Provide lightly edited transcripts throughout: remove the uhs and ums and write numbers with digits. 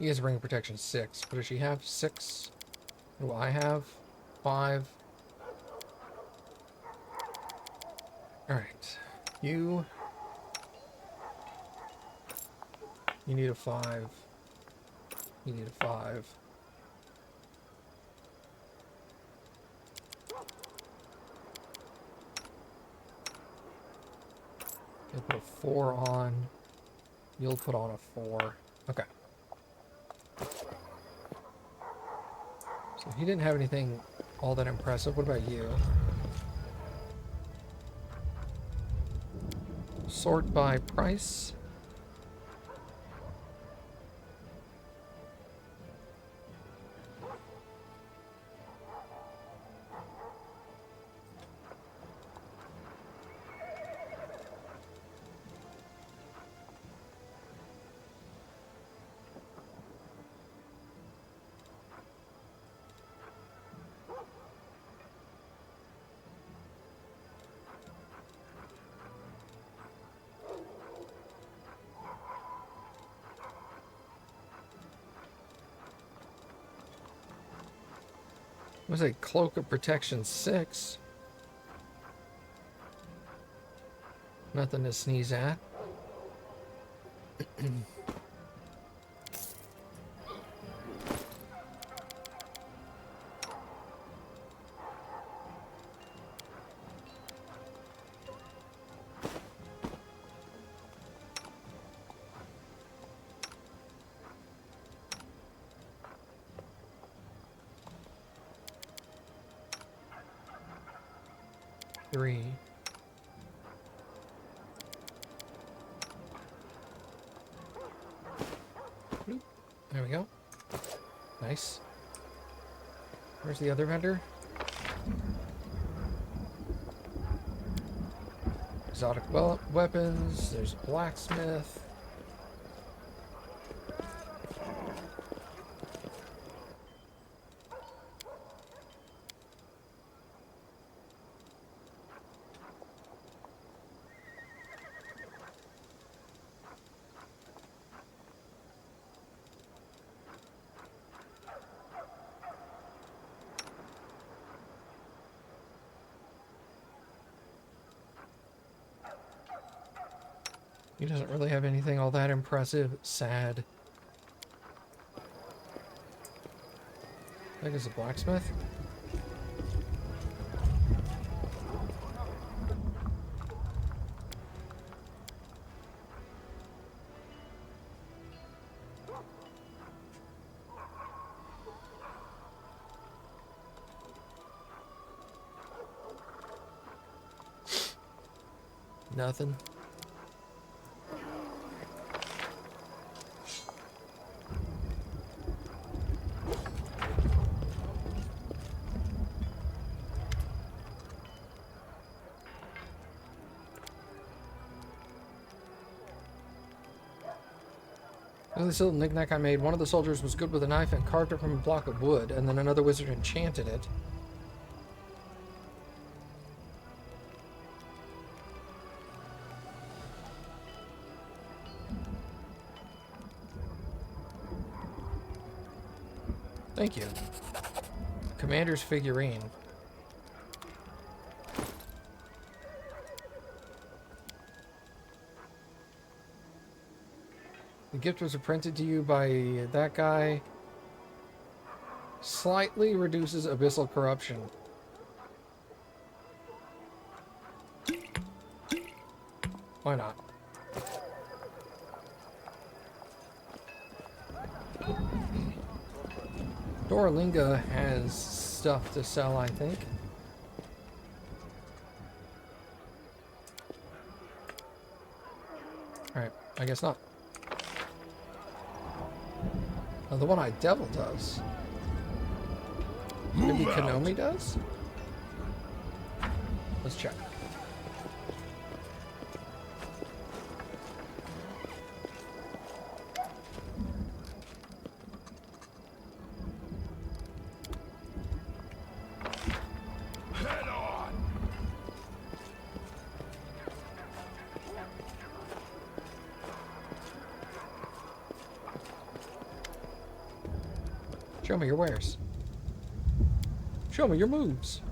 You guys are bringing protection 6. What does she have? 6? What do I have? 5. Alright. You need a 5. You need a 5. You'll put a 4 on. You'll put on a 4. Okay. So he didn't have anything all that impressive. What about you? Sort by price. Was a cloak of protection 6. Nothing to sneeze at. Three. Bloop. There we go. Nice. Where's the other vendor? Exotic weapons. There's a blacksmith. He doesn't really have anything all that impressive. Sad. I think it's a blacksmith. Nothing. This little knickknack I made. One of the soldiers was good with a knife and carved it from a block of wood, and then another wizard enchanted it. Thank you. Commander's figurine. The gift was printed to you by that guy. Slightly reduces abyssal corruption. Why not? Doralinga has stuff to sell, I think. Alright, I guess not. Oh, the one-eyed devil does. Maybe Konomi does? Let's check. Head on. Show me your wares. Show me your moves.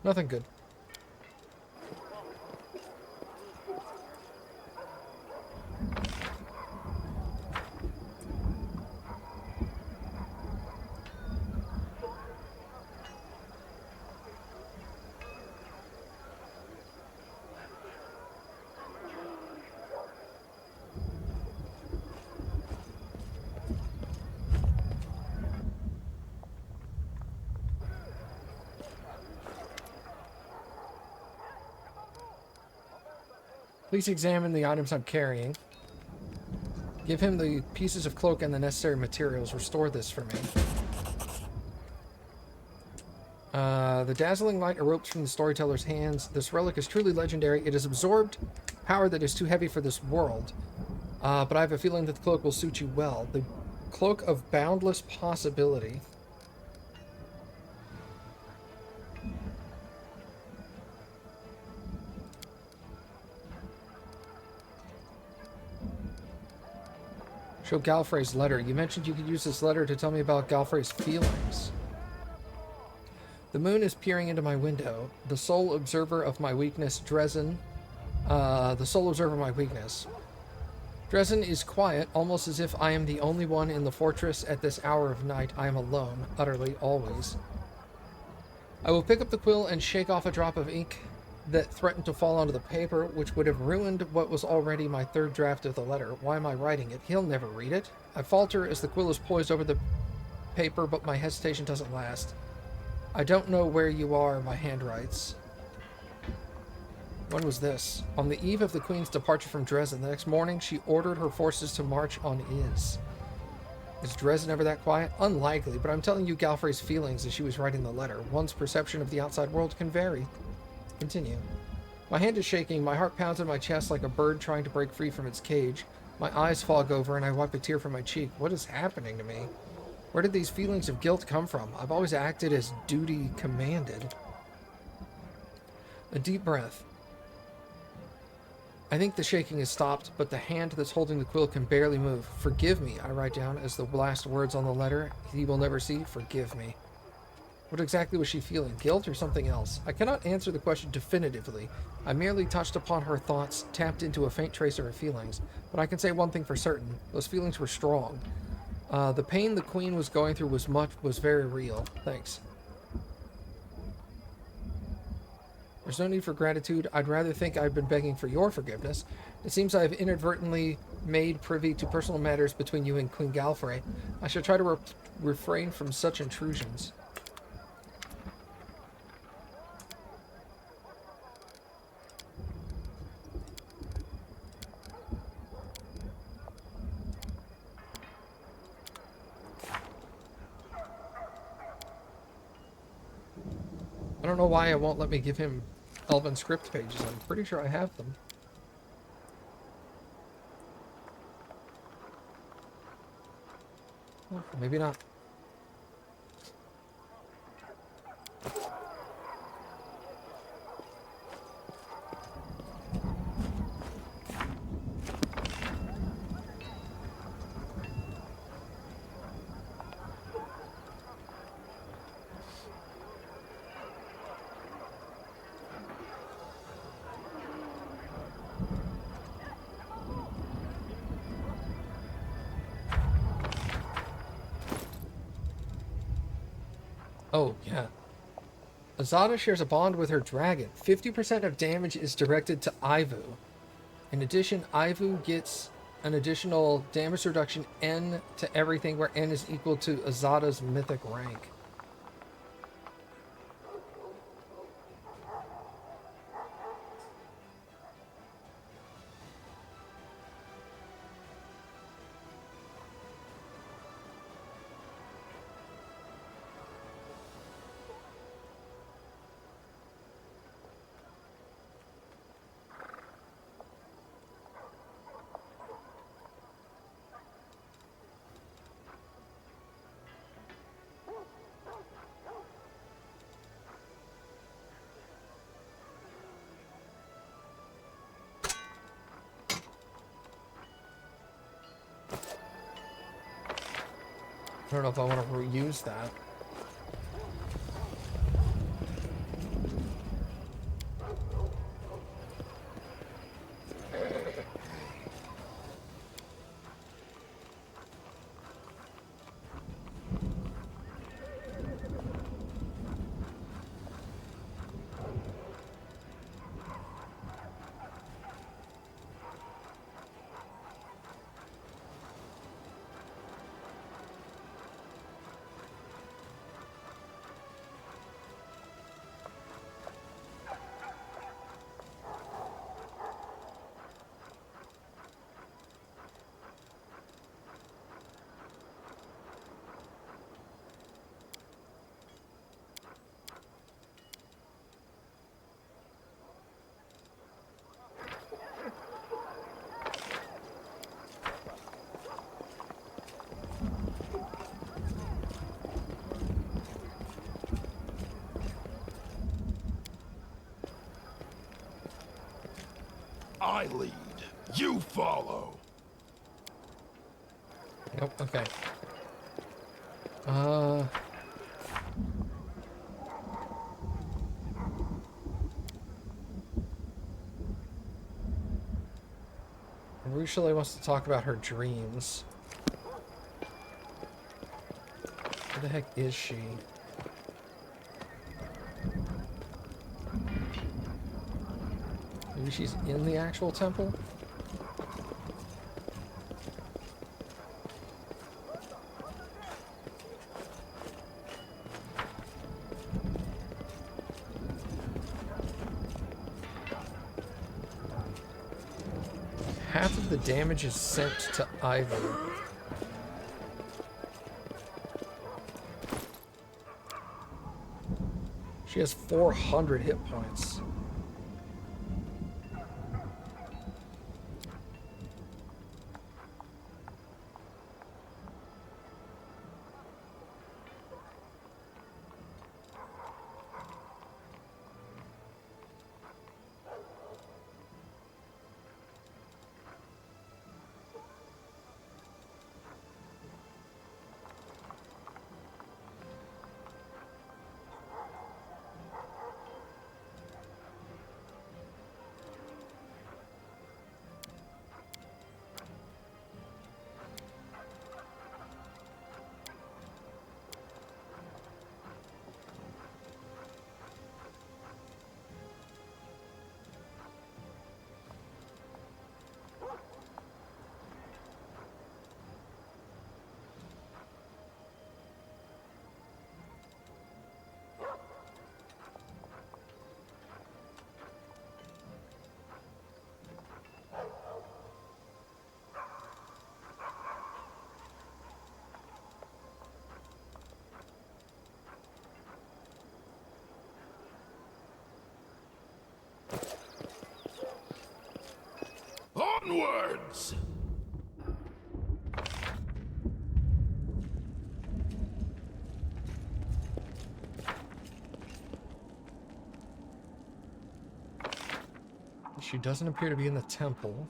Nothing good. Please examine the items I'm carrying. Give him the pieces of cloak and the necessary materials. Restore this for me. The dazzling light erupts from the storyteller's hands. This relic is truly legendary. It has absorbed power that is too heavy for this world. But I have a feeling that the cloak will suit you well. The cloak of boundless possibility. Show Galfrey's letter. You mentioned you could use this letter to tell me about Galfrey's feelings. The moon is peering into my window. The sole observer of my weakness, Dresden. The sole observer of my weakness. Dresden is quiet, almost as if I am the only one in the fortress at this hour of night. I am alone, utterly, always. I will pick up the quill and shake off a drop of ink that threatened to fall onto the paper, which would have ruined what was already my third draft of the letter. Why am I writing it? He'll never read it. I falter as the quill is poised over the paper, but my hesitation doesn't last. I don't know where you are, my hand writes. When was this? On the eve of the Queen's departure from Dresden, the next morning she ordered her forces to march on Is. Is Dresden ever that quiet? Unlikely, but I'm telling you Galfrey's feelings as she was writing the letter. One's perception of the outside world can vary. Continue. My hand is shaking, my heart pounds in my chest like a bird trying to break free from its cage. My eyes fog over and I wipe a tear from my cheek. What is happening to me? Where did these feelings of guilt come from? I've always acted as duty commanded. A deep breath. I think the shaking has stopped, but the hand that's holding the quill can barely move. Forgive me, I write down as the last words on the letter. He will never see. Forgive me. What exactly was she feeling? Guilt or something else? I cannot answer the question definitively. I merely touched upon her thoughts, tapped into a faint trace of her feelings. But I can say one thing for certain. Those feelings were strong. The pain the Queen was going through was very real. Thanks. There's no need for gratitude. I'd rather think I've been begging for your forgiveness. It seems I have inadvertently made privy to personal matters between you and Queen Galfrey. I shall try to refrain from such intrusions. I don't know why it won't let me give him Elven script pages. I'm pretty sure I have them. Well, maybe not. Oh, yeah. Azada shares a bond with her dragon. 50% of damage is directed to Ivu. In addition, Ivu gets an additional damage reduction N to everything where N is equal to Azada's mythic rank. I don't know if I want to reuse that. I lead. You follow. Nope, okay. Rushale wants to talk about her dreams. Where the heck is she? Maybe she's in the actual temple? Half of the damage is sent to Ivy. She has 400 hit points. Onwards! She doesn't appear to be in the temple.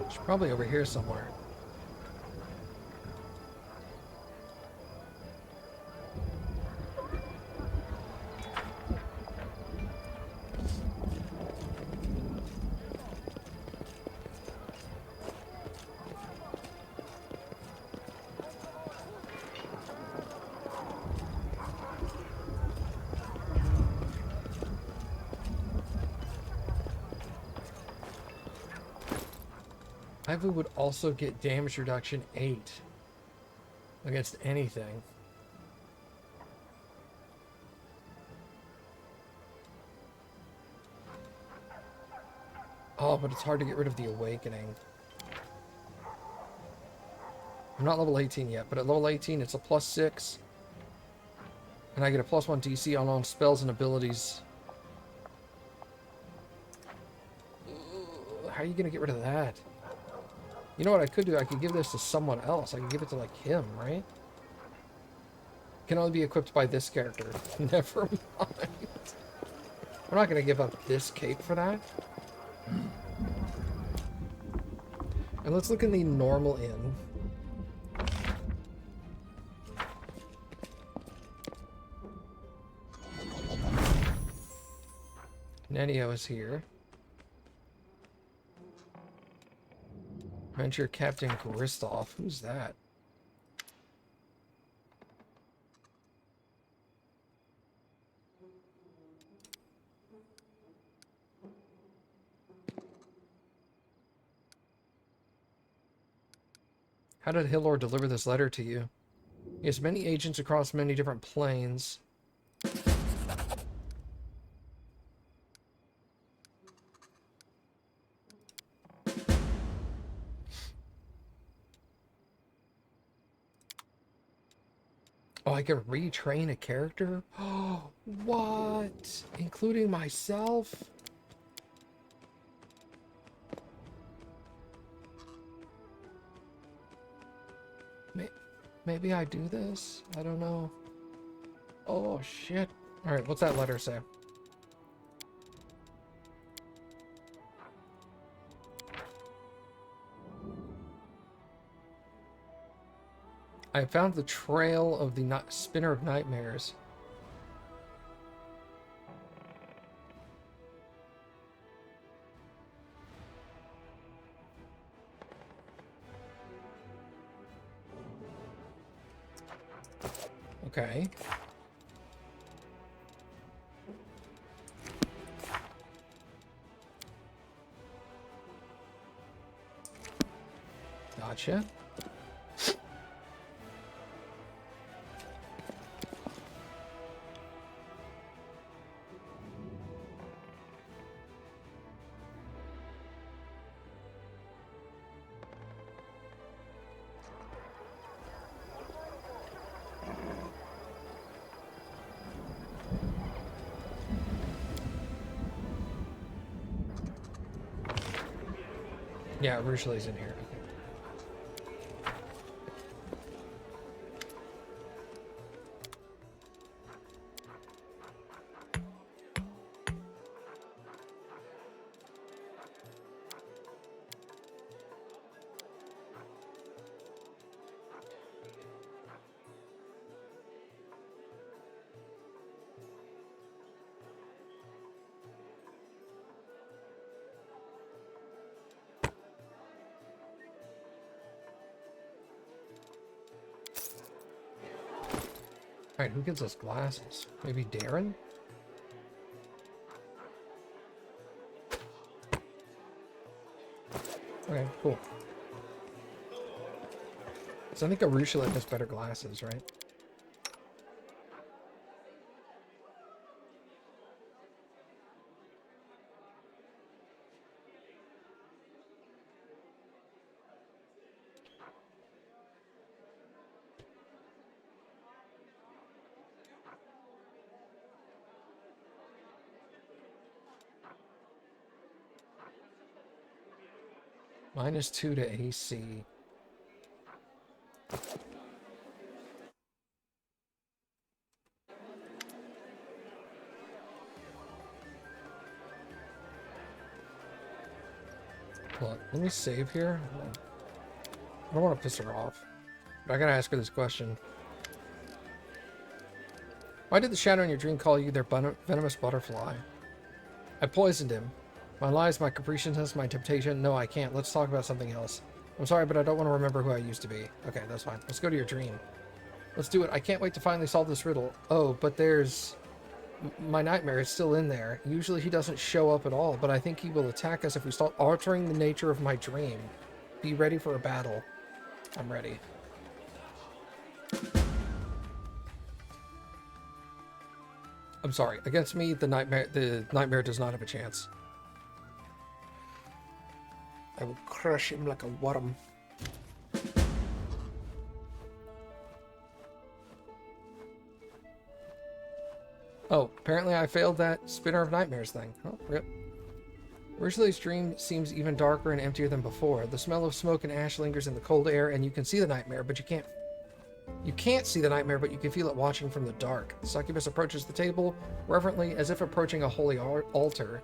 She's probably over here somewhere. Ivy would also get damage reduction 8 against anything. Oh, but it's hard to get rid of the awakening. I'm not level 18 yet, but at level 18 it's a +6. And I get a +1 DC on all spells and abilities. Ugh, how are you going to get rid of that? You know what I could do? I could give this to someone else. I could give it to, like, him, right? Can only be equipped by this character. Never mind. I'm not going to give up this cape for that. And let's look in the normal inn. Nenio is here. Venture Captain Gristolf. Who's that? How did Hillor deliver this letter to you? He has many agents across many different planes. Oh, I can retrain a character? Oh, what? Including myself? Maybe I do this? I don't know. Oh, shit. Alright, what's that letter say? I found the trail of the Spinner of Nightmares. Okay. Gotcha. Yeah, Rushleigh's in here. Alright, who gets us glasses? Maybe Darren? Okay, cool. So I think Arusha has better glasses, right? -2 to AC. Look, let me save here. I don't want to piss her off, but I gotta ask her this question. Why did the shadow in your dream call you their venomous butterfly? I poisoned him. My lies, my capriciousness, my temptation. No, I can't. Let's talk about something else. I'm sorry, but I don't want to remember who I used to be. Okay, that's fine. Let's go to your dream. Let's do it. I can't wait to finally solve this riddle. Oh, but there's... My nightmare is still in there. Usually he doesn't show up at all, but I think he will attack us if we start altering the nature of my dream. Be ready for a battle. I'm ready. I'm sorry. Against me, the nightmare does not have a chance. I will crush him like a worm. Oh, apparently I failed that Spinner of Nightmares thing. Oh, rip. Originally's dream seems even darker and emptier than before. The smell of smoke and ash lingers in the cold air, and you can see the nightmare, but you can't see the nightmare, but you can feel it watching from the dark. The succubus approaches the table, reverently, as if approaching a holy altar.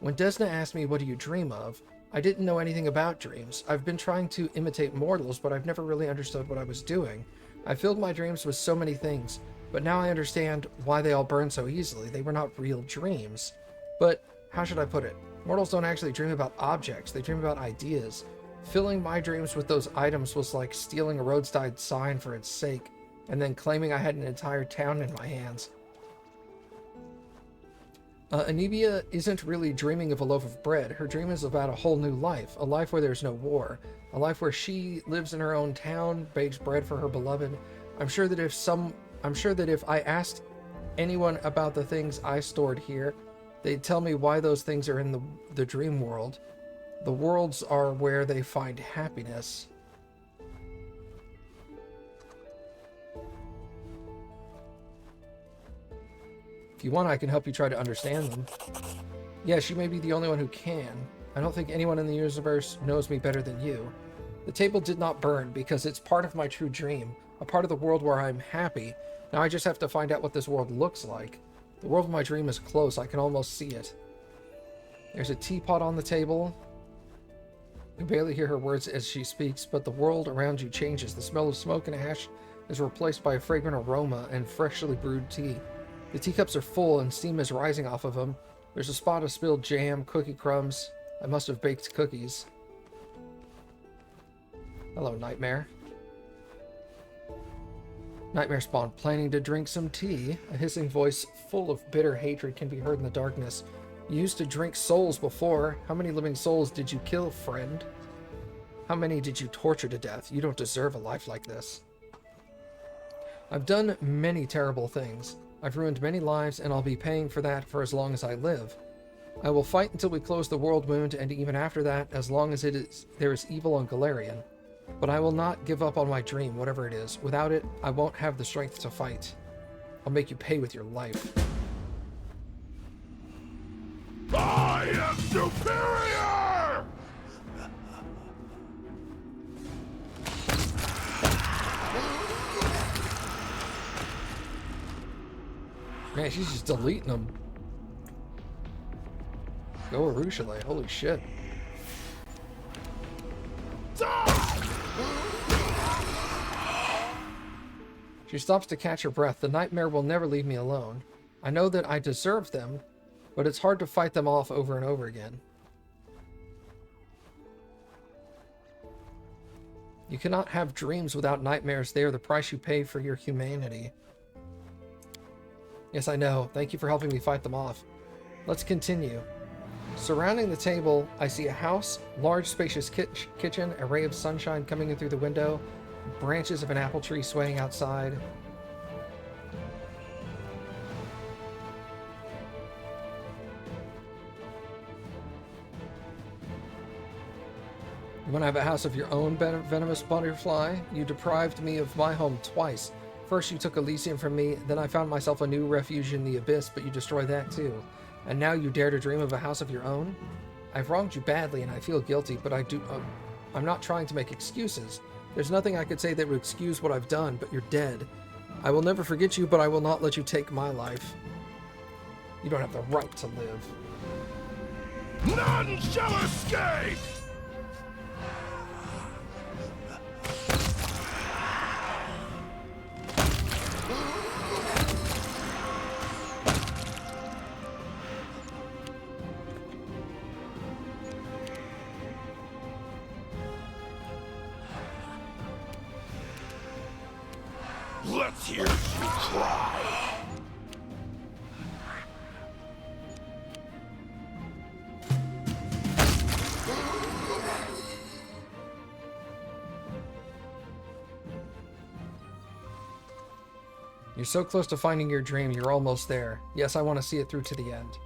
When Desna asked me, what do you dream of? I didn't know anything about dreams. I've been trying to imitate mortals, but I've never really understood what I was doing. I filled my dreams with so many things, but now I understand why they all burn so easily. They were not real dreams. But, how should I put it? Mortals don't actually dream about objects, they dream about ideas. Filling my dreams with those items was like stealing a roadside sign for its sake, and then claiming I had an entire town in my hands. Anibia isn't really dreaming of a loaf of bread. Her dream is about a whole new life, a life where there's no war, a life where she lives in her own town, bakes bread for her beloved. I'm sure that if I asked anyone about the things I stored here, they'd tell me why those things are in the dream world. The worlds are where they find happiness. If you want, I can help you try to understand them. Yes, you may be the only one who can. I don't think anyone in the universe knows me better than you. The table did not burn because it's part of my true dream, a part of the world where I'm happy. Now I just have to find out what this world looks like. The world of my dream is close. I can almost see it. There's a teapot on the table. You barely hear her words as she speaks, but the world around you changes. The smell of smoke and ash is replaced by a fragrant aroma and freshly brewed tea. The teacups are full and steam is rising off of them. There's a spot of spilled jam, cookie crumbs. I must have baked cookies. Hello, Nightmare. Nightmare spawned, planning to drink some tea. A hissing voice full of bitter hatred can be heard in the darkness. You used to drink souls before. How many living souls did you kill, friend? How many did you torture to death? You don't deserve a life like this. I've done many terrible things. I've ruined many lives, and I'll be paying for that for as long as I live. I will fight until we close the world wound, and even after that, as long as there is evil on Galarian. But I will not give up on my dream, whatever it is. Without it, I won't have the strength to fight. I'll make you pay with your life. I am superior! Man, she's just deleting them. Go Arushale, holy shit. She stops to catch her breath. The nightmare will never leave me alone. I know that I deserve them, but it's hard to fight them off over and over again. You cannot have dreams without nightmares. They are the price you pay for your humanity. Yes, I know. Thank you for helping me fight them off. Let's continue. Surrounding the table, I see a house, large spacious kitchen, a ray of sunshine coming in through the window, branches of an apple tree swaying outside. You want to have a house of your own, venomous butterfly? You deprived me of my home twice. First you took Elysium from me, then I found myself a new refuge in the abyss, but you destroyed that too. And now you dare to dream of a house of your own? I've wronged you badly and I feel guilty, but I'm not trying to make excuses. There's nothing I could say that would excuse what I've done, but you're dead. I will never forget you, but I will not let you take my life. You don't have the right to live. None shall escape! Let's hear you cry. You're so close to finding your dream, you're almost there. Yes, I want to see it through to the end.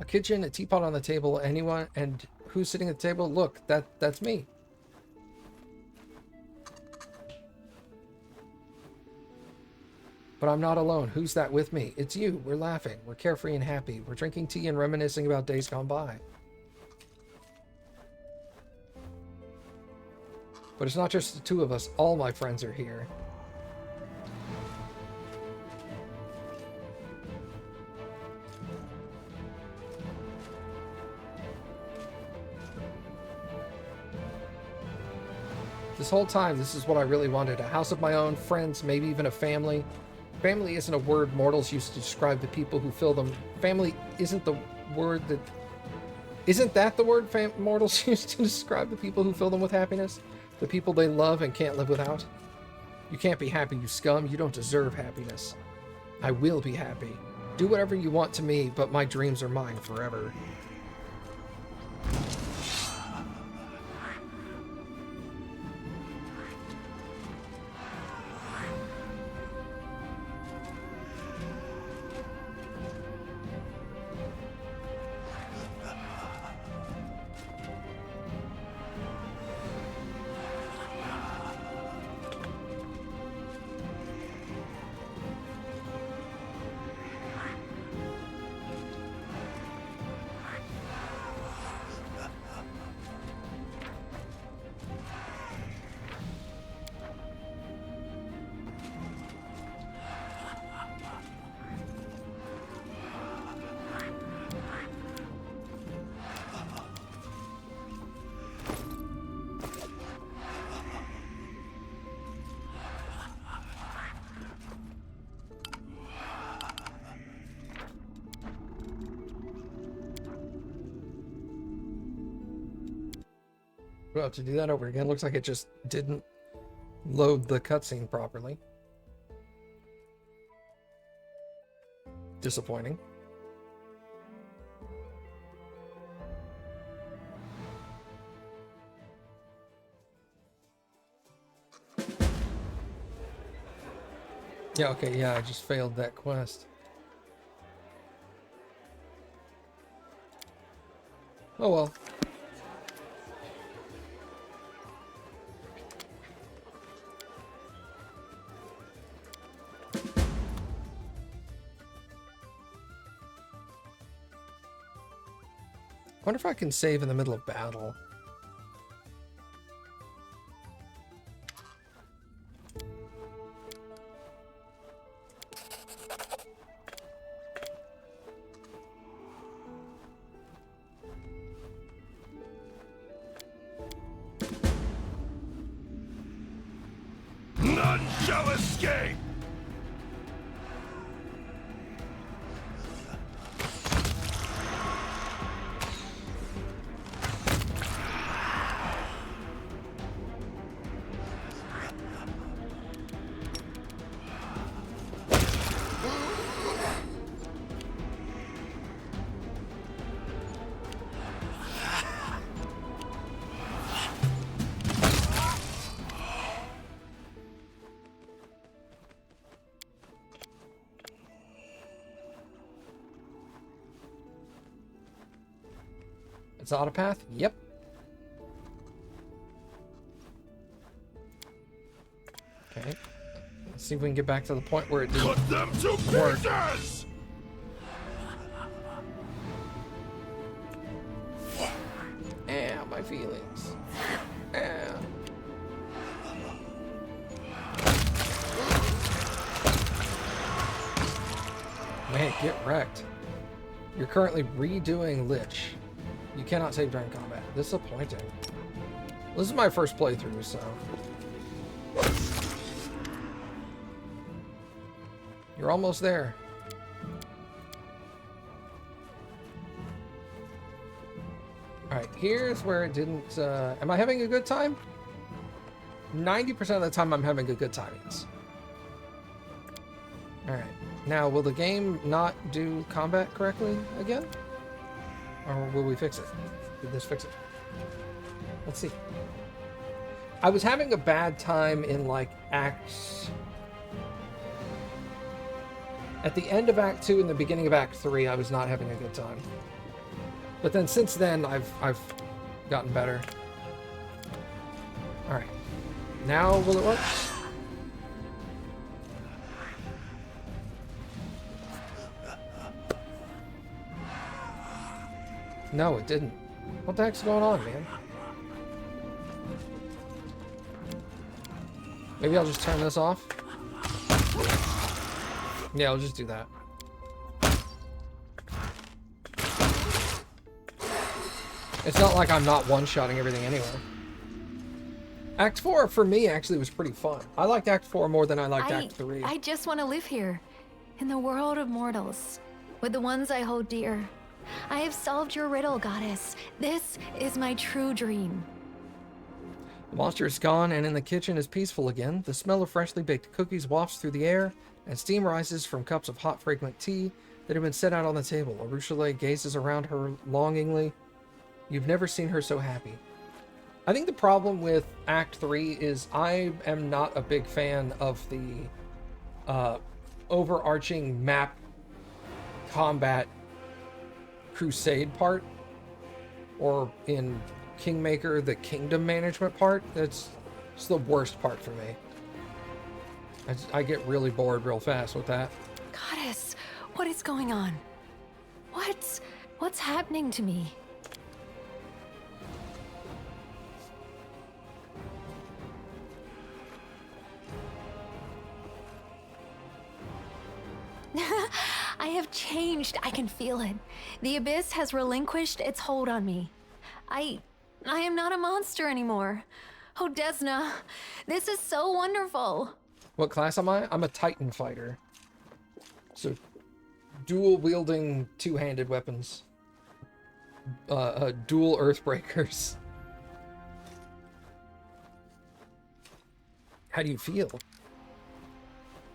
A kitchen, a teapot on the table, anyone and who's sitting at the table? Look, that's me. But I'm not alone. Who's that with me? It's you. We're laughing. We're carefree and happy. We're drinking tea and reminiscing about days gone by. But it's not just the two of us. All my friends are here. This whole time, this is what I really wanted. A house of my own, friends, maybe even a family. Family isn't a word mortals use to describe the people who fill them. Family isn't the word that... Isn't that the word mortals use to describe the people who fill them with happiness? The people they love and can't live without? You can't be happy, you scum. You don't deserve happiness. I will be happy. Do whatever you want to me, but my dreams are mine forever. We'll have to do that over again. Looks like it just didn't load the cutscene properly. Disappointing. Yeah, okay, yeah, I just failed that quest. Oh well. I wonder if I can save in the middle of battle. None shall escape! It's Autopath? Yep. Okay. Let's see if we can get back to the point where it didn't Cut them to work. pieces! Ow, my feelings. Ow. Man, get wrecked. You're currently redoing Lich. You cannot save during combat. Disappointing. This is my first playthrough, so... You're almost there. Alright, here's where it didn't... am I having a good time? 90% of the time I'm having a good time, yes. Alright. Now, will the game not do combat correctly again? Or will we fix it? Did this fix it? Let's see. I was having a bad time in, like, Acts... At the end of Act 2 and the beginning of Act 3, I was not having a good time. But then since then, I've gotten better. Alright. Now will it work? No, it didn't. What the heck's going on, man? Maybe I'll just turn this off. Yeah, I'll just do that. It's not like I'm not one-shotting everything anyway. Act 4, for me, actually was pretty fun. I liked Act 4 more than I liked Act 3. I just want to live here, in the world of mortals, with the ones I hold dear. I have solved your riddle, goddess. This is my true dream. The monster is gone, and in the kitchen is peaceful again. The smell of freshly baked cookies wafts through the air, and steam rises from cups of hot, fragrant tea that have been set out on the table. Arushale gazes around her longingly. You've never seen her so happy. I think the problem with Act 3 is I am not a big fan of the overarching map combat crusade part, or in Kingmaker, the kingdom management part. It's the worst part for me. I get really bored real fast with that. Goddess, what is going on? What's happening to me? I have changed. I can feel it. The abyss has relinquished its hold on me. I am not a monster anymore. Oh, Desna, this is so wonderful. What class am I? I'm a Titan fighter. So, dual-wielding two-handed weapons. Dual Earthbreakers. How do you feel?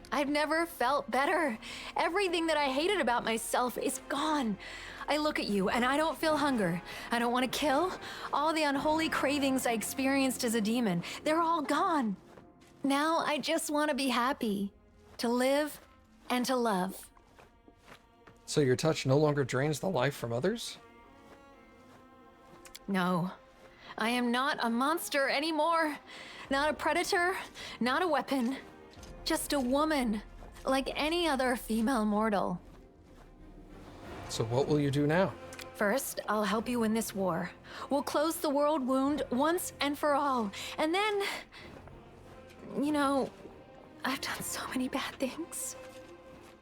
I've never felt better. Everything that I hated about myself is gone. I look at you and I don't feel hunger. I don't want to kill. All the unholy cravings I experienced as a demon, they're all gone. Now I just want to be happy, to live and to love. So your touch no longer drains the life from others? No, I am not a monster anymore. Not a predator, not a weapon. Just a woman, like any other female mortal. So what will you do now? First, I'll help you win this war. We'll close the world wound once and for all. And then, you know, I've done so many bad things.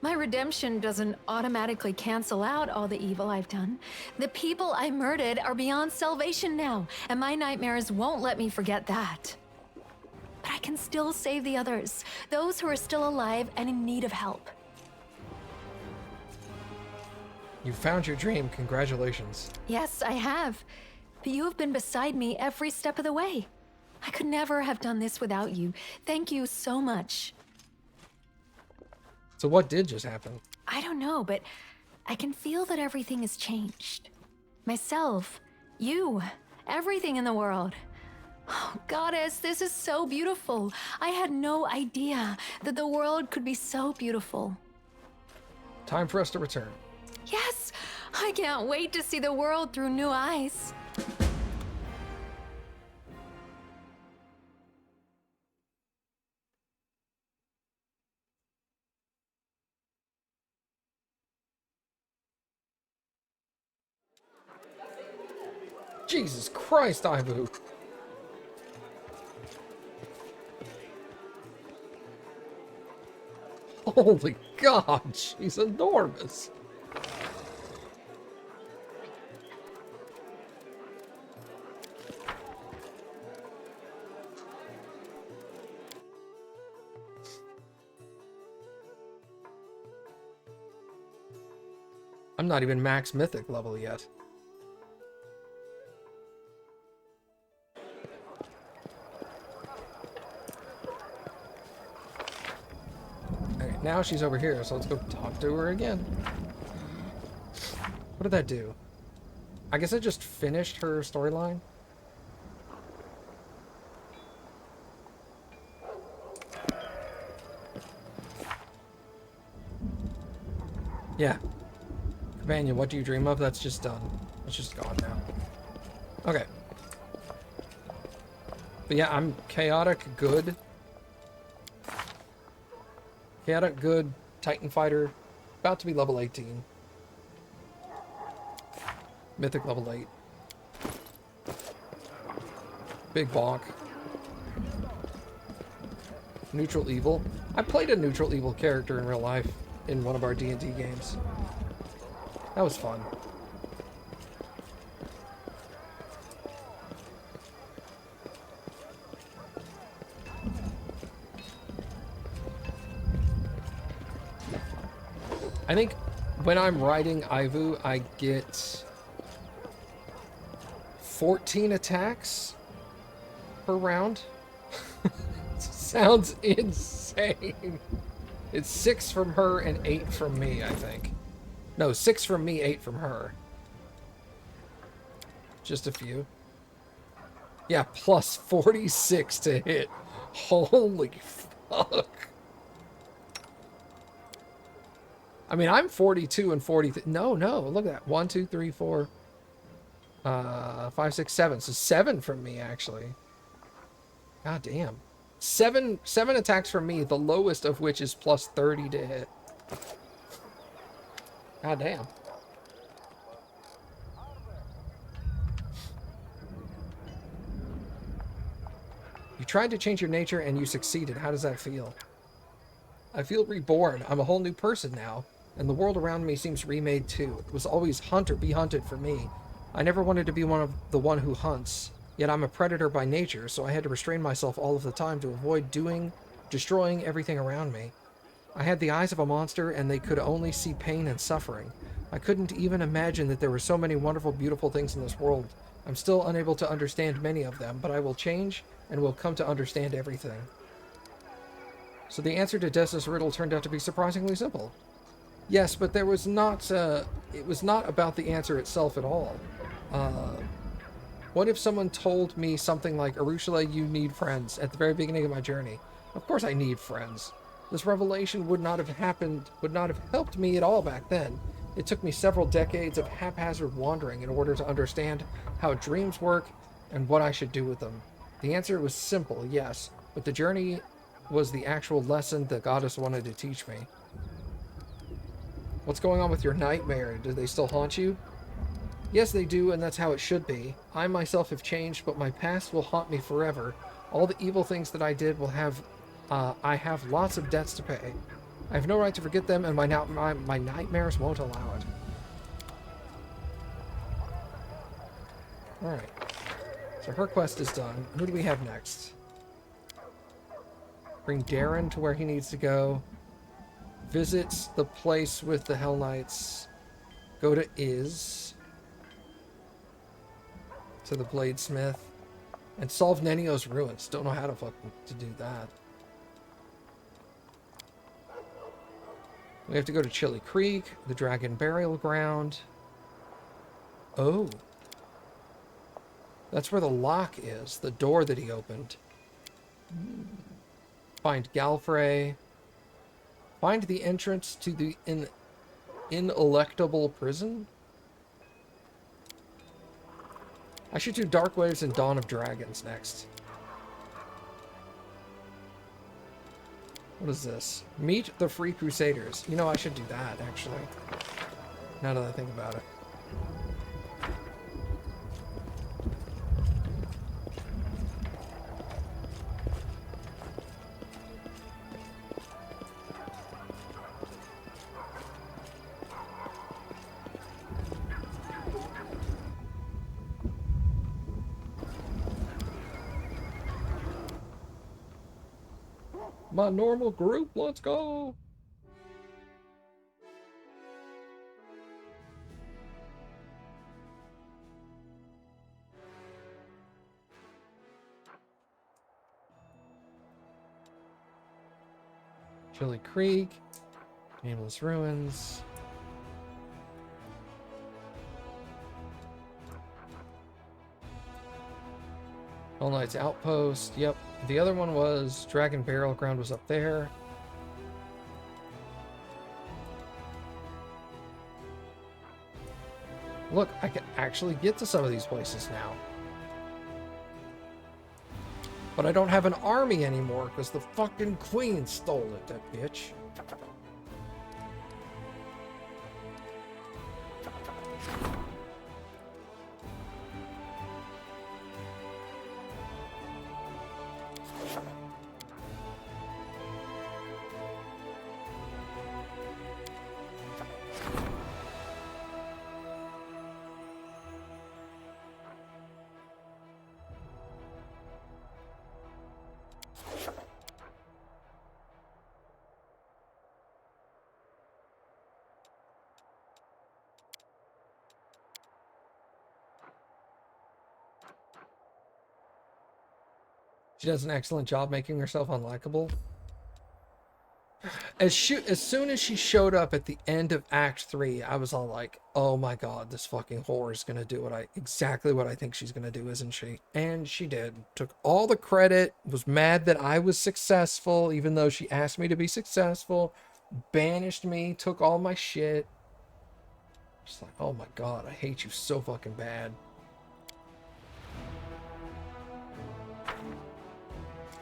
My redemption doesn't automatically cancel out all the evil I've done. The people I murdered are beyond salvation now, and my nightmares won't let me forget that. But I can still save the others, those who are still alive and in need of help. You found your dream. Congratulations. Yes, I have. But you have been beside me every step of the way. I could never have done this without you. Thank you so much. So what did just happen? I don't know, but I can feel that everything has changed. Myself, you, everything in the world. Oh, Goddess, this is so beautiful. I had no idea that the world could be so beautiful. Time for us to return. Yes, I can't wait to see the world through new eyes. Jesus Christ, Ibu. Holy God, she's enormous. I'm not even max mythic level yet. Okay, now she's over here, so let's go talk to her again. What did that do? I guess I just finished her storyline. Yeah. Companion, what do you dream of? That's just done. It's just gone now. Okay. But yeah, I'm chaotic good. Chaotic good, Titan fighter, about to be level 18. Mythic level 8. Big bonk. Neutral evil. I played a neutral evil character in real life in one of our D&D games. That was fun. I think when I'm riding Ivu, I get 14 attacks per round. Sounds insane. It's 6 from her and 8 from me, I think. No, 6 from me, 8 from her. Just a few. Yeah, plus 46 to hit. Holy fuck. I mean, I'm 42 and 43. No, look at that. 1, 2, 3, 4, 5, 6, 7. So 7 from me, actually. God damn. 7 attacks from me, the lowest of which is plus 30 to hit. God damn. You tried to change your nature and you succeeded. How does that feel? I feel reborn. I'm a whole new person now. And the world around me seems remade too. It was always hunt or be hunted for me. I never wanted to be the one who hunts. Yet I'm a predator by nature, so I had to restrain myself all of the time to avoid destroying everything around me. I had the eyes of a monster, and they could only see pain and suffering. I couldn't even imagine that there were so many wonderful, beautiful things in this world. I'm still unable to understand many of them, but I will change and will come to understand everything. So the answer to Dessa's riddle turned out to be surprisingly simple. Yes, but there was not, it was not about the answer itself at all. What if someone told me something like, Arushale, you need friends, at the very beginning of my journey? Of course I need friends. This revelation would not have helped me at all back then. It took me several decades of haphazard wandering in order to understand how dreams work and what I should do with them. The answer was simple, yes, but the journey was the actual lesson the goddess wanted to teach me. What's going on with your nightmare? Do they still haunt you? Yes, they do, and that's how it should be. I myself have changed, but my past will haunt me forever. All the evil things that I did will have... I have lots of debts to pay. I have no right to forget them, and my nightmares won't allow it. Alright. So her quest is done. Who do we have next? Bring Darren to where he needs to go. Visits the place with the Hell Knights. Go to Iz. To the Bladesmith. And solve Nenio's ruins. Don't know how to do that. We have to go to Chili Creek, the Dragon Burial Ground. Oh. That's where the lock is. The door that he opened. Find Galfrey. Find the entrance to the inelectable prison? I should do Dark Waves and Dawn of Dragons next. What is this? Meet the Free Crusaders. You know, I should do that, actually. Now that I think about it. My normal group, let's go! Chili Creek, Nameless Ruins. All Knight's Outpost, yep. The other one was Dragon Burial Ground was up there. Look, I can actually get to some of these places now. But I don't have an army anymore because the fucking queen stole it, that bitch. She does an excellent job making herself unlikable. As soon as she showed up at the end of Act 3, I was all like, oh my god, this fucking whore is gonna do exactly what I think she's gonna do, isn't she? And she did. Took all the credit, was mad that I was successful, even though she asked me to be successful, banished me, took all my shit. Just like, oh my god, I hate you so fucking bad.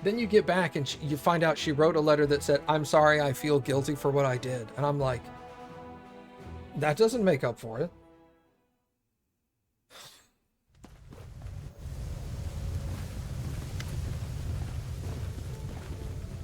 Then you get back and you find out she wrote a letter that said, I'm sorry, I feel guilty for what I did. And I'm like, that doesn't make up for it.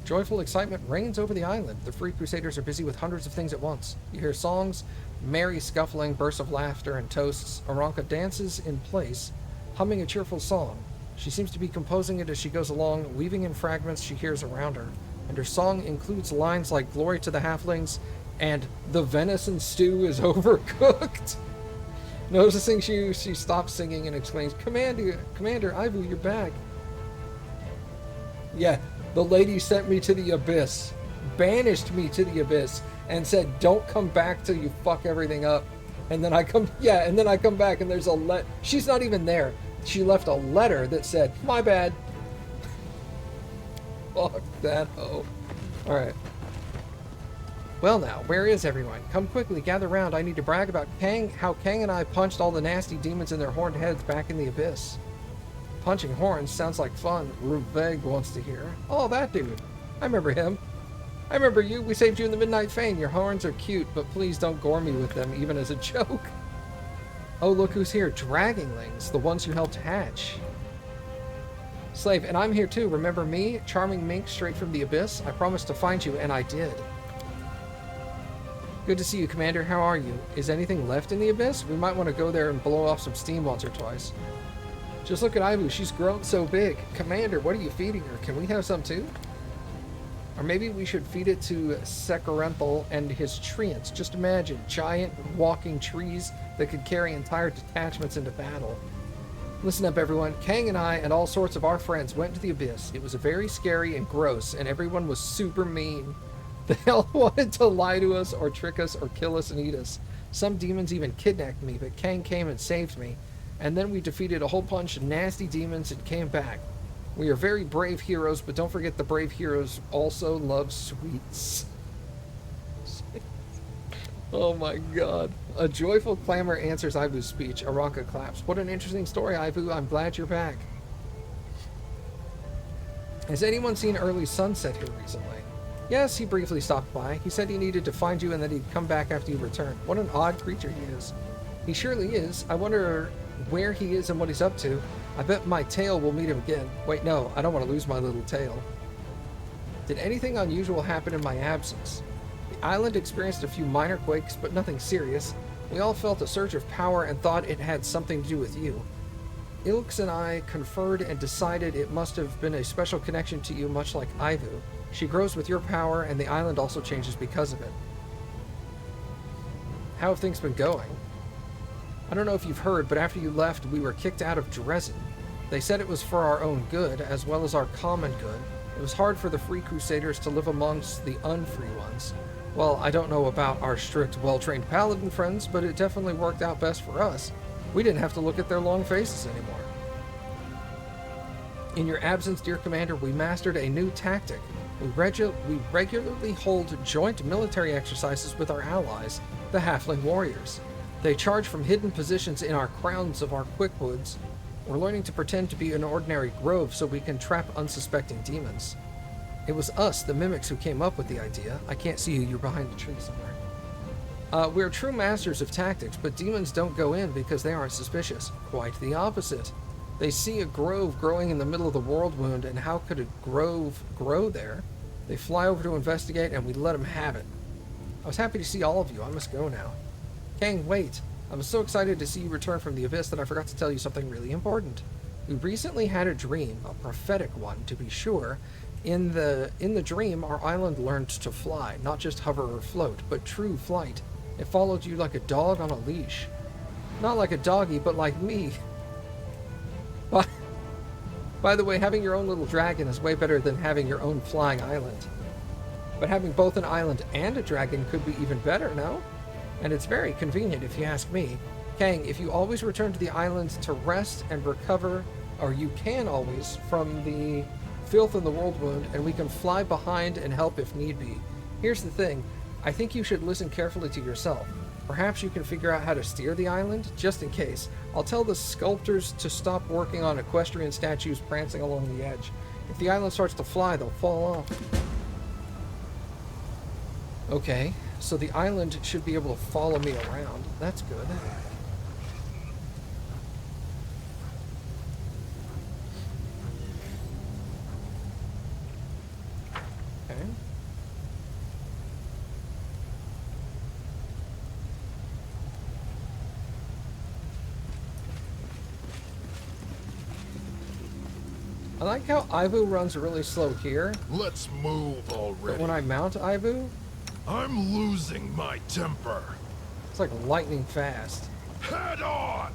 Joyful excitement reigns over the island. The Free Crusaders are busy with hundreds of things at once. You hear songs, merry scuffling, bursts of laughter, and toasts. Aranka dances in place, humming a cheerful song. She seems to be composing it as she goes along, weaving in fragments she hears around her. And her song includes lines like glory to the halflings and the venison stew is overcooked. Noticing she stops singing and exclaims, Commander Ivu, you're back. Yeah, the lady sent me to the abyss, banished me to the abyss, and said, don't come back till you fuck everything up. And then I come back and there's she's not even there. She left a letter that said, my bad. Fuck that hoe. Alright. Well now, where is everyone? Come quickly, gather round. I need to brag about how Kang and I punched all the nasty demons in their horned heads back in the abyss. Punching horns sounds like fun, Ruveg wants to hear. Oh, that dude. I remember him. I remember you. We saved you in the Midnight Fane. Your horns are cute, but please don't gore me with them, even as a joke. Oh, look who's here. Dragonlings, the ones you helped hatch. Slave, and I'm here too. Remember me? Charming mink straight from the abyss? I promised to find you, and I did. Good to see you, Commander. How are you? Is anything left in the abyss? We might want to go there and blow off some steam once or twice. Just look at Ivu. She's grown so big. Commander, what are you feeding her? Can we have some too? Or maybe we should feed it to Sekarenthal and his treants. Just imagine giant walking trees that could carry entire detachments into battle. Listen up, everyone. Kang and I and all sorts of our friends went to the abyss. It was very scary and gross, and everyone was super mean. They all wanted to lie to us or trick us or kill us and eat us. Some demons even kidnapped me, but Kang came and saved me. And then we defeated a whole bunch of nasty demons and came back. We are very brave heroes, but don't forget the brave heroes also love sweets. Oh my god. A joyful clamor answers Ivu's speech. Aranka claps. What an interesting story, Ivu. I'm glad you're back. Has anyone seen Early Sunset here recently? Yes, he briefly stopped by. He said he needed to find you and that he'd come back after you returned. What an odd creature he is. He surely is. I wonder where he is and what he's up to. I bet my tail will meet him again. Wait, no, I don't want to lose my little tail. Did anything unusual happen in my absence? The island experienced a few minor quakes, but nothing serious. We all felt a surge of power and thought it had something to do with you. Ilks and I conferred and decided it must have been a special connection to you, much like Ivu. She grows with your power, and the island also changes because of it. How have things been going? I don't know if you've heard, but after you left, we were kicked out of Dresden. They said it was for our own good, as well as our common good. It was hard for the Free Crusaders to live amongst the unfree ones. Well, I don't know about our strict, well-trained paladin friends, but it definitely worked out best for us. We didn't have to look at their long faces anymore. In your absence, dear Commander, we mastered a new tactic. We regularly hold joint military exercises with our allies, the Halfling Warriors. They charge from hidden positions in our crowns of our quickwoods, We're learning to pretend to be an ordinary grove so we can trap unsuspecting demons. It was us, the mimics, who came up with the idea. I can't see you, you're behind the tree somewhere. We're true masters of tactics, but demons don't go in because they aren't suspicious. Quite the opposite. They see a grove growing in the middle of the world wound, and how could a grove grow there? They fly over to investigate, and we let them have it. I was happy to see all of you. I must go now. Kang, wait. I was so excited to see you return from the abyss that I forgot to tell you something really important. We recently had a dream, a prophetic one, to be sure. In the dream, our island learned to fly, not just hover or float, but true flight. It followed you like a dog on a leash. Not like a doggy, but like me. By the way, having your own little dragon is way better than having your own flying island. But having both an island and a dragon could be even better, no? And it's very convenient if you ask me. Kang, if you always return to the island to rest and recover, or you can always, from the filth in the world wound, and we can fly behind and help if need be. Here's the thing, I think you should listen carefully to yourself. Perhaps you can figure out how to steer the island, just in case. I'll tell the sculptors to stop working on equestrian statues prancing along the edge. If the island starts to fly, they'll fall off. Okay, so the island should be able to follow me around. That's good. Okay. I like how Ivu runs really slow here, Let's move already. but when I mount Ivu, I'm losing my temper. it's like lightning fast. Head on!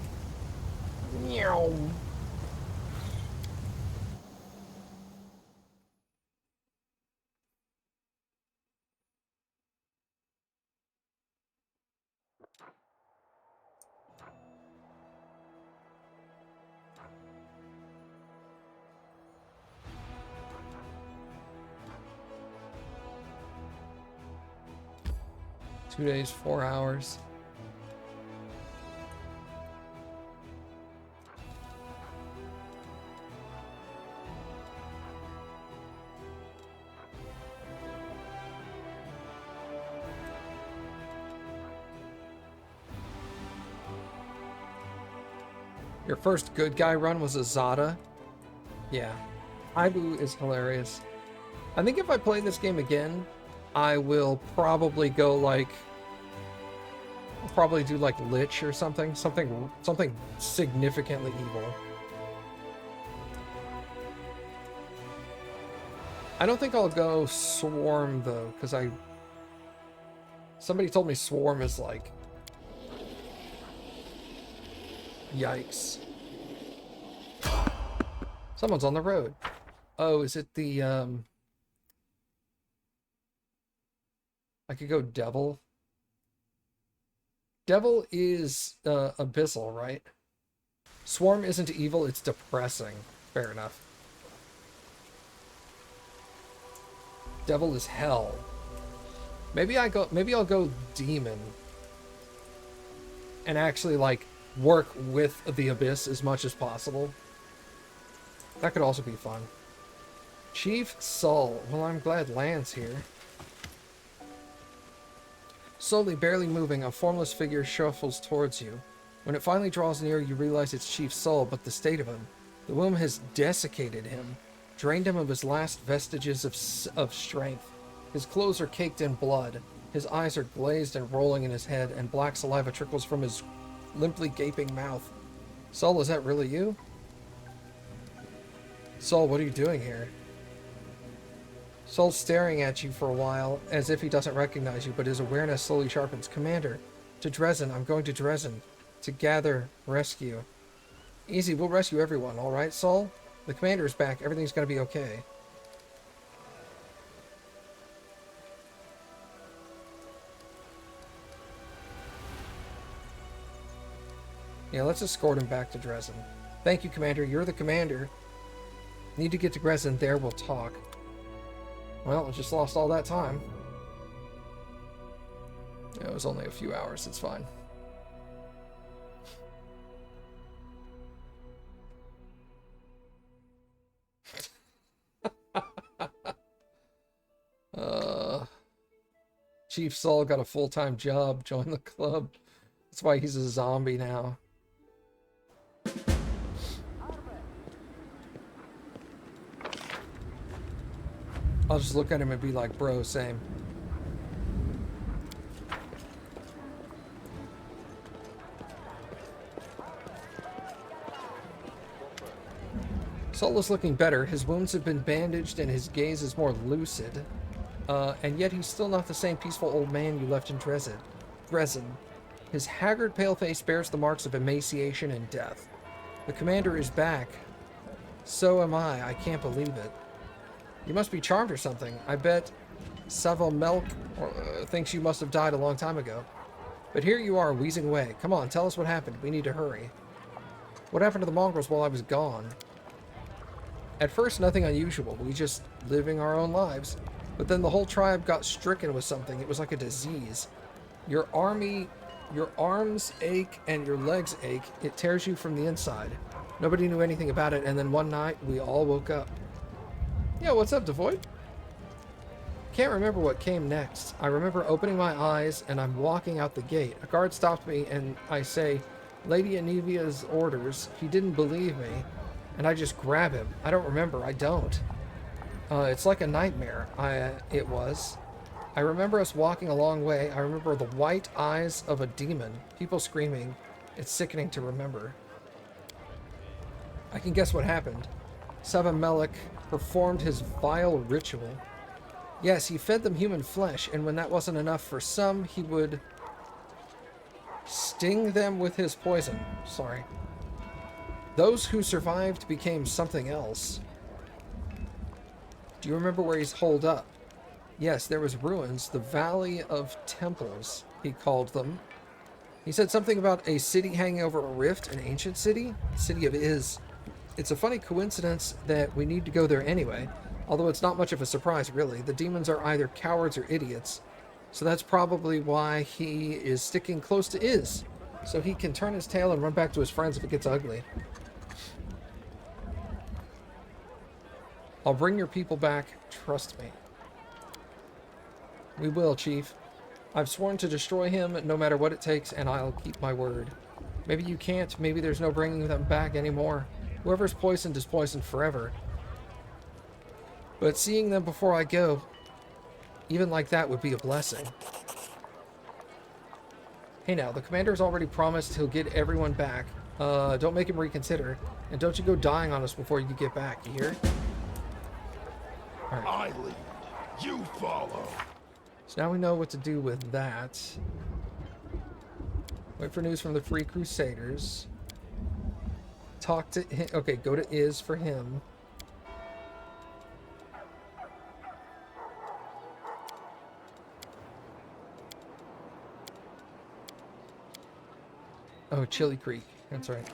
Meow. Two days, 4 hours. Your first good guy run was a Zada? Yeah. Ibu is hilarious. I think if I play this game again, I will probably go like... I'll probably do like Lich or something. Something significantly evil. I don't think I'll go Swarm though, because somebody told me Swarm is like... Yikes. Someone's on the road. Oh, is it the, I could go Devil. Devil is, Abyssal, right? Swarm isn't evil, it's depressing. Fair enough. Devil is hell. Maybe I'll go Demon. And actually, like, work with the Abyss as much as possible. That could also be fun. Chief Sol. Well, I'm glad Lan's here. Slowly, barely moving, a formless figure shuffles towards you. When it finally draws near, you realize it's Chief Sol, but the state of him. The womb has desiccated him, drained him of his last vestiges of strength. His clothes are caked in blood. His eyes are glazed and rolling in his head, and black saliva trickles from his limply gaping mouth. Sol, is that really you? Sol, what are you doing here? Sol's staring at you for a while, as if he doesn't recognize you, but his awareness slowly sharpens. Commander, to Dresden. I'm going to Dresden. To gather, rescue. Easy, we'll rescue everyone, alright, Sol? The commander is back. Everything's gonna be okay. Yeah, let's escort him back to Dresden. Thank you, Commander. You're the commander. Need to get to Dresden. There, we'll talk. Well, I just lost all that time. Yeah, it was only a few hours. It's fine. Chief Saul got a full-time job, joined the club. That's why he's a zombie now. I'll just look at him and be like, bro, same. Saul is looking better. His wounds have been bandaged and his gaze is more lucid. And yet he's still not the same peaceful old man you left in Dresden. His haggard, pale face bears the marks of emaciation and death. The commander is back. So am I. I can't believe it. You must be charmed or something. I bet Savalmelk thinks you must have died a long time ago. But here you are, wheezing away. Come on, tell us what happened. We need to hurry. What happened to the mongrels while I was gone? At first, nothing unusual. We just living our own lives. But then the whole tribe got stricken with something. It was like a disease. Your arms ache and your legs ache. It tears you from the inside. Nobody knew anything about it, and then one night, we all woke up. Yeah, what's up, Devoid? Can't remember what came next. I remember opening my eyes, and I'm walking out the gate. A guard stopped me, and I say, Lady Anevia's orders. He didn't believe me, and I just grab him. I don't remember. I don't. It's like a nightmare. It was. I remember us walking a long way. I remember the white eyes of a demon. People screaming. It's sickening to remember. I can guess what happened. Savalmelk performed his vile ritual. Yes, he fed them human flesh, and when that wasn't enough for some, he would sting them with his poison. Sorry. Those who survived became something else. Do you remember where he's holed up? Yes, there was ruins, the Valley of Temples, he called them. He said something about a city hanging over a rift, an ancient city? City of Iz. It's a funny coincidence that we need to go there anyway, although it's not much of a surprise, really. The demons are either cowards or idiots, so that's probably why he is sticking close to Iz, so he can turn his tail and run back to his friends if it gets ugly. I'll bring your people back, trust me. We will, Chief. I've sworn to destroy him no matter what it takes, and I'll keep my word. Maybe you can't, maybe there's no bringing them back anymore. Whoever's poisoned is poisoned forever. But seeing them before I go, even like that would be a blessing. Hey now, the commander's already promised he'll get everyone back. Don't make him reconsider. And don't you go dying on us before you get back, you hear? Alright. I lead. You follow. So now we know what to do with that. Wait for news from the Free Crusaders. Talk to him. Okay, go to Iz for him. Oh, Chili Creek. That's right.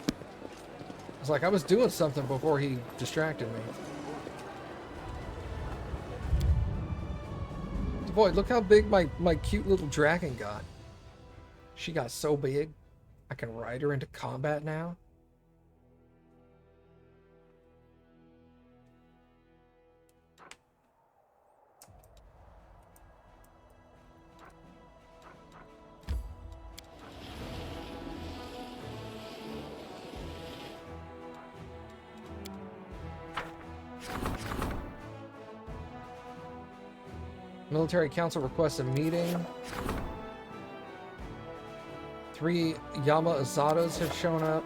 It's like I was doing something before he distracted me. Boy, look how big my cute little dragon got. She got so big, I can ride her into combat now. Military Council requests a meeting. 3 Yama Azados have shown up.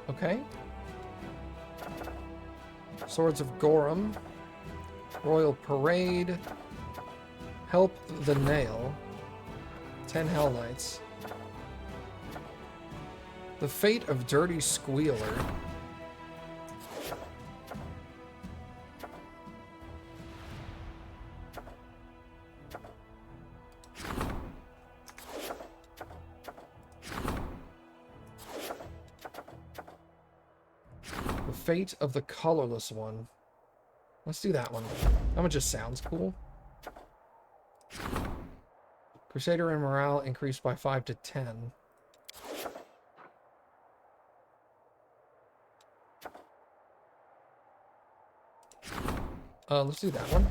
Okay. Swords of Gorum. Royal Parade. Help the Nail. 10 Hell Knights. The Fate of Dirty Squealer. Fate of the Colorless One. Let's do that one. That one just sounds cool. Crusader and morale increased by 5 to 10. Let's do that one.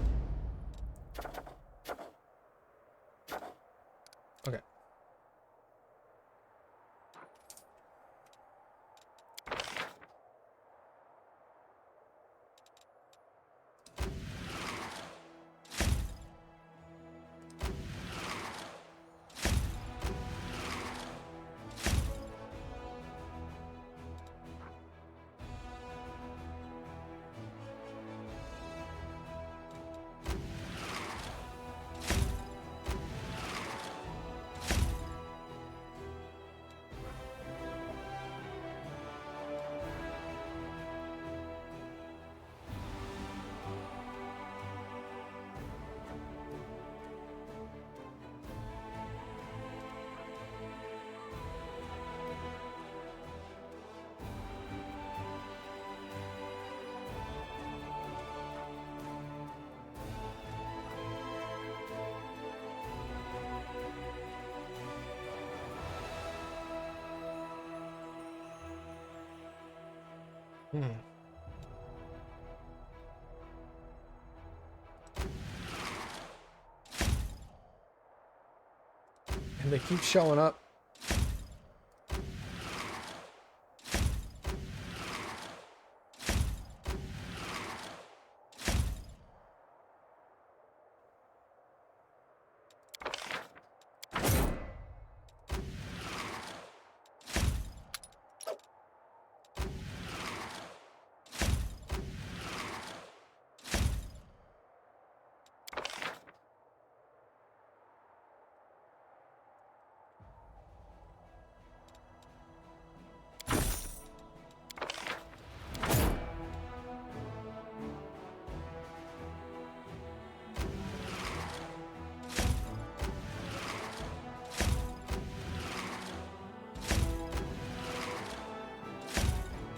Okay. Hmm. And they keep showing up.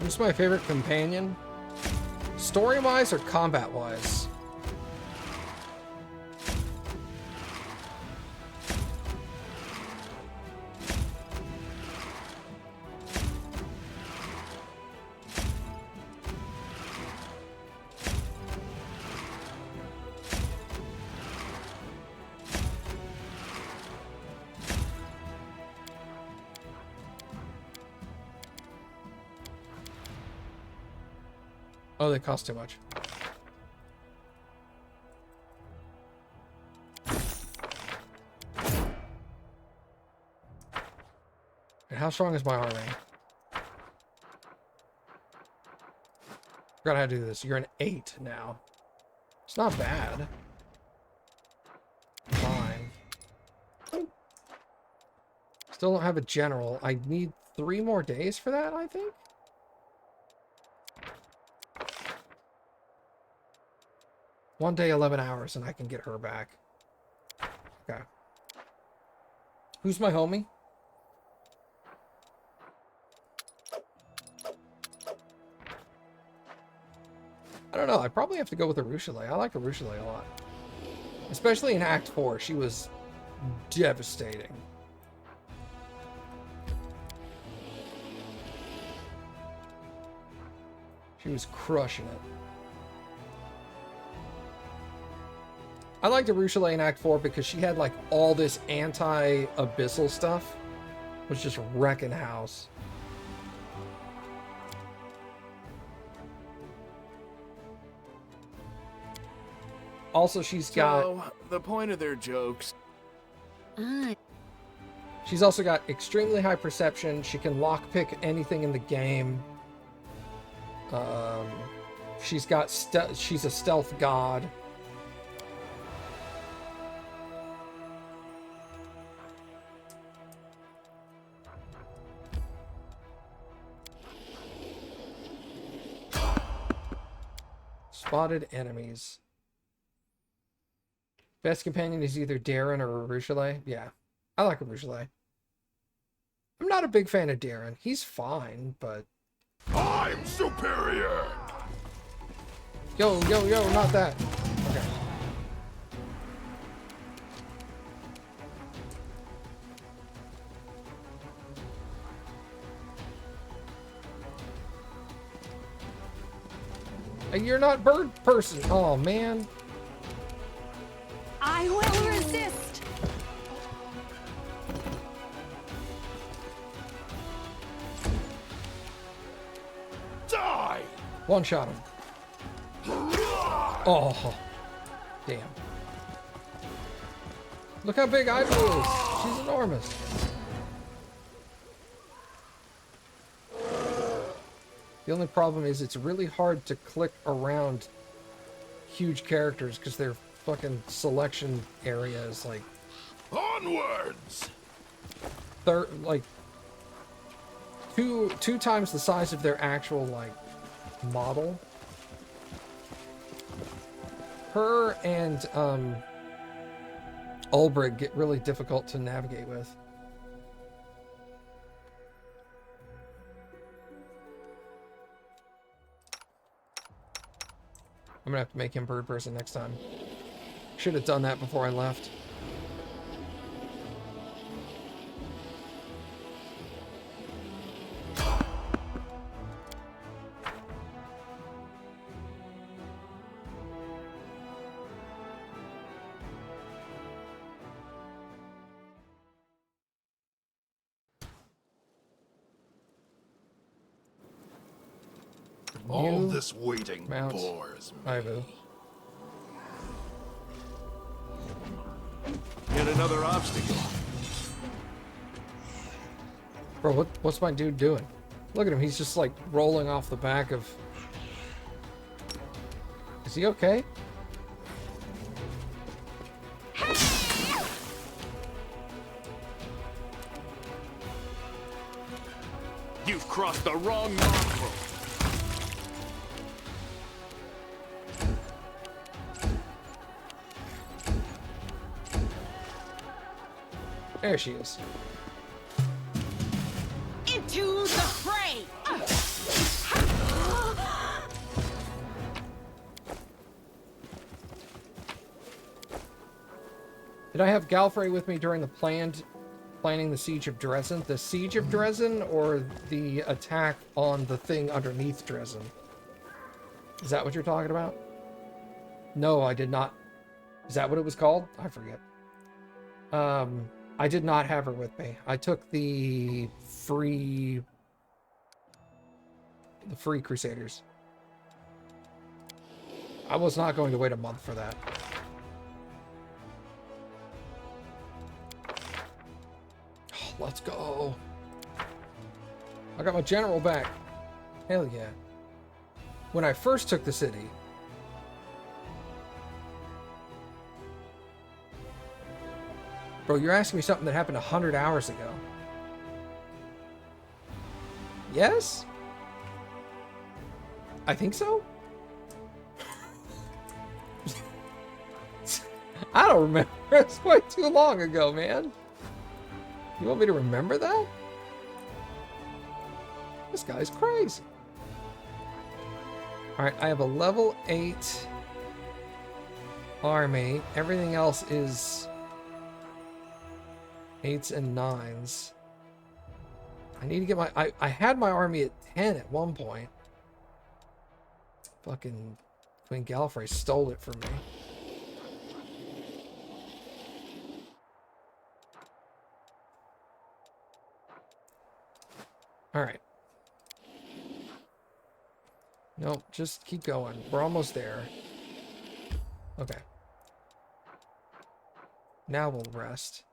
Who's my favorite companion? Story-wise or combat-wise? Oh, they cost too much. And how strong is my army? Forgot how to do this. You're an 8 now. It's not bad. Fine. Still don't have a general. I need 3 more days for that, I think? One day, 11 hours, and I can get her back. Okay. Who's my homie? I don't know. I probably have to go with Arushale. I like Arushale a lot. Especially in Act 4. She was devastating. She was crushing it. I liked Arushale in Act 4 because she had like all this anti-abyssal stuff. Was just wrecking house. Also, she's got... the point of their jokes. She's also got extremely high perception. She can lockpick anything in the game. She's got... she's a stealth god. Spotted enemies. Best companion is either Darren or Arushale. Yeah, I like Arushale. I'm not a big fan of Darren. He's fine, but... I'm superior! Yo, not that. Okay. You're not bird person. Oh, man. I will resist. Die! One shot him. Oh, damn. Look how big Ivy is. She's enormous. The only problem is it's really hard to click around huge characters because their fucking selection area is like Onwards! like two times the size of their actual like model. Her and Ulbrig get really difficult to navigate with. I'm gonna have to make him bird person next time. Should have done that before I left. All this waiting mount bores me. Ivo. Yet another obstacle. Bro, what's my dude doing? Look at him, he's just like rolling off the back of... Is he okay? You've crossed the wrong nostril. There she is. Into the fray! Did I have Galfrey with me during the planning the siege of Dresden? The siege of Dresden or the attack on the thing underneath Dresden? Is that what you're talking about? No, I did not. Is that what it was called? I forget. I did not have her with me. I took the free Crusaders. I was not going to wait a month for that. Oh, let's go. I got my general back. Hell yeah. When I first took the city, bro, you're asking me something that happened 100 hours ago. Yes? I think so? I don't remember. It's quite too long ago, man. You want me to remember that? This guy's crazy. Alright, I have a level 8 army. Everything else is 8s and 9s. I need to get my... I had my army at 10 at one point. Fucking Queen Galfrey stole it from me. Alright. Nope, just keep going. We're almost there. Okay. Now we'll rest.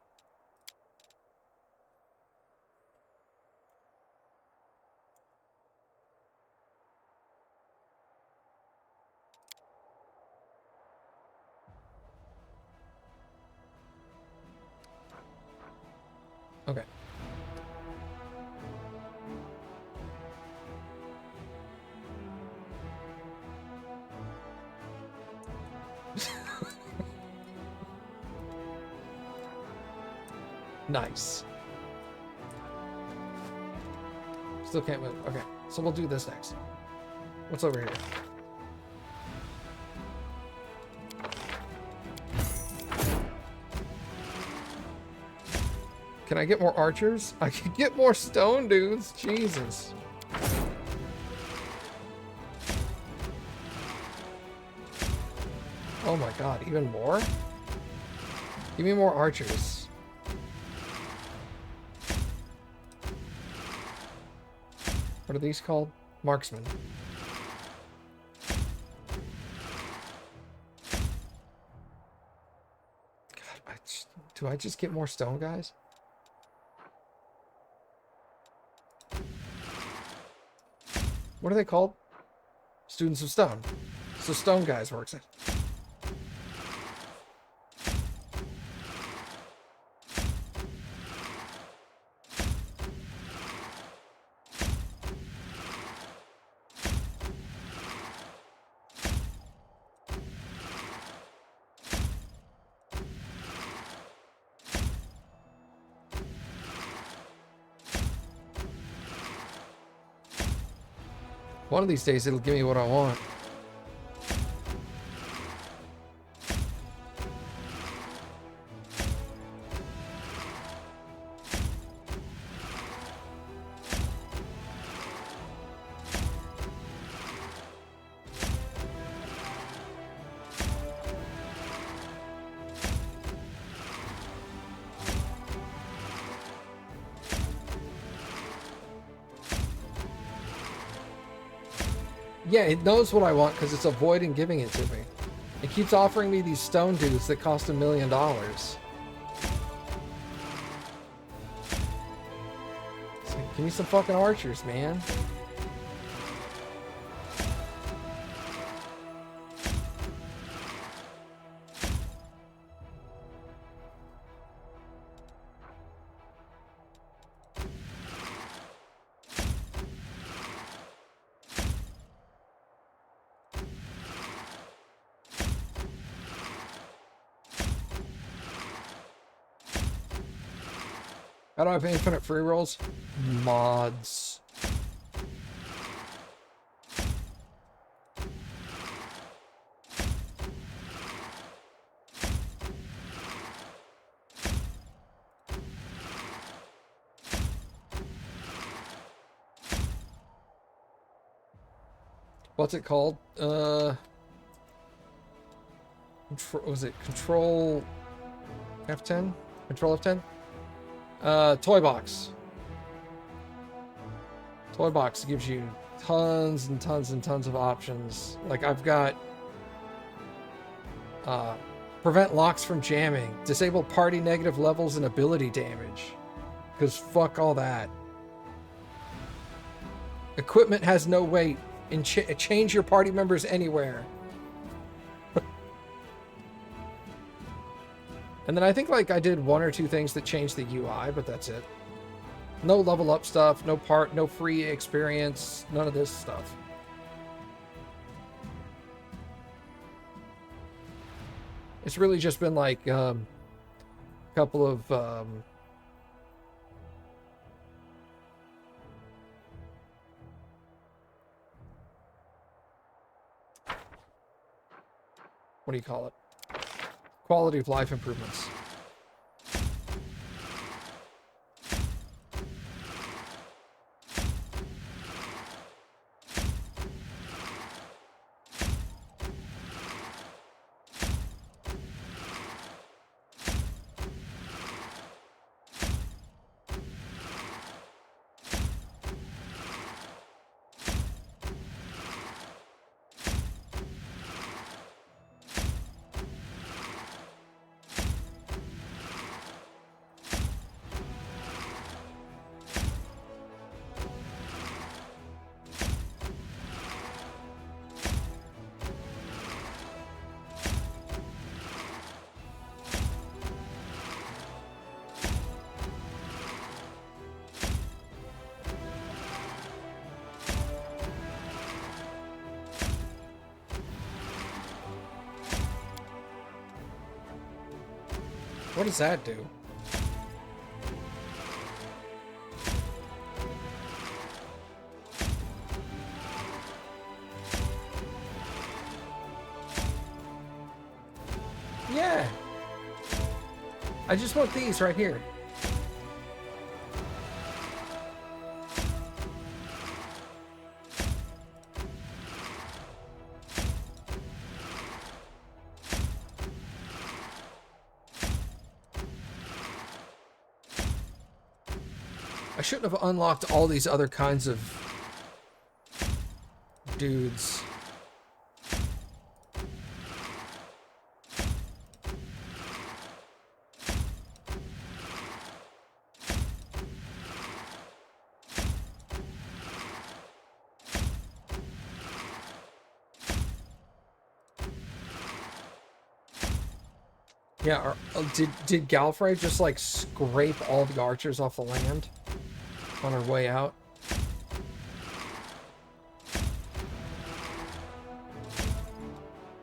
Okay. Nice. Still can't move. Okay, so we'll do this next. What's over here? Can I get more archers? I can get more stone dudes. Jesus. Oh my god, even more? Give me more archers. What are these called? Marksmen. God, do I just get more stone guys? What are they called? Students of stone. So stone guys works it. One of these days it'll give me what I want. Yeah, it knows what I want because it's avoiding giving it to me. It keeps offering me these stone dudes that cost $1 million. It's like, give me some fucking archers, man. How do I have infinite free rolls? Mods. What's it called? Was it Control F10? Control F10? Toy box. Toy box gives you tons and tons and tons of options. Like I've got prevent locks from jamming, disable party negative levels and ability damage. Because fuck all that. Equipment has no weight and change your party members anywhere. And then I think like I did 1 or 2 things that changed the UI, but that's it. No level up stuff, no free experience, none of this stuff. It's really just been like a couple of what do you call it? Quality of life improvements. What does that do? Yeah. I just want these right here. I shouldn't have unlocked all these other kinds of dudes. Yeah, did Gallifrey just like scrape all the archers off the land on her way out?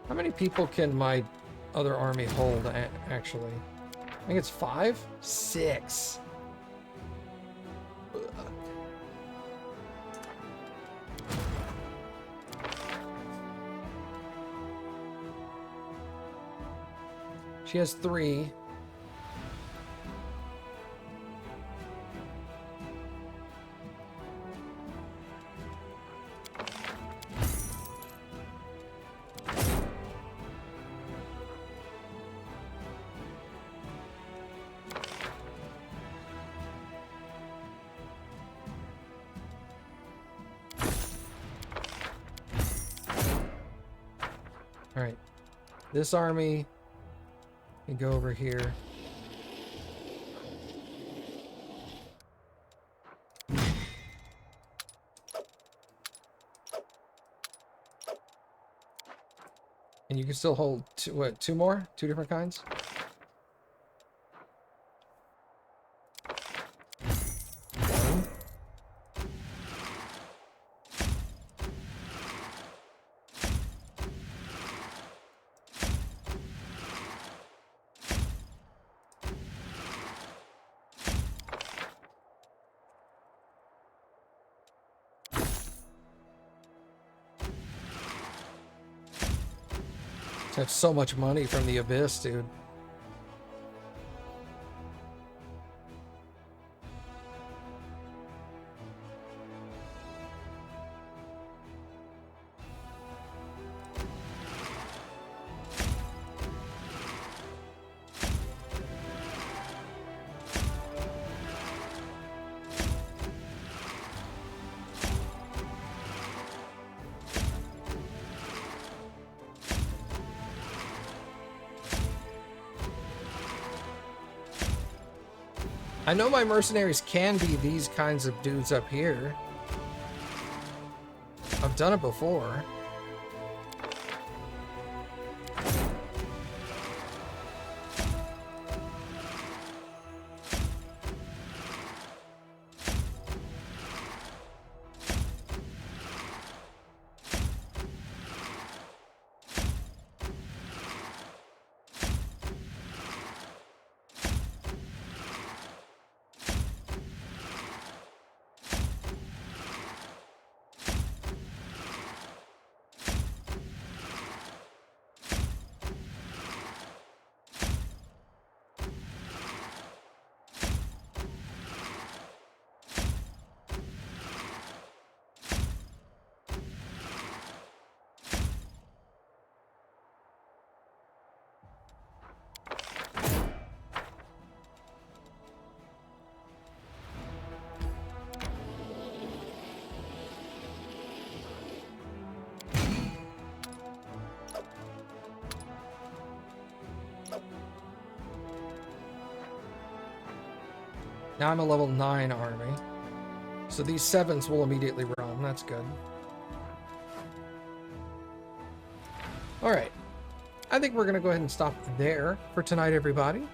How many people can my other army hold, actually? I think it's 5? 6. Ugh. She has 3. All right, this army can go over here. And you can still hold two more? 2 different kinds? One. That's so much money from the Abyss, dude. I know my mercenaries can be these kinds of dudes up here. I've done it before. Now I'm a level 9 army. So these 7s will immediately roam. That's good. Alright. I think we're going to go ahead and stop there for tonight, everybody.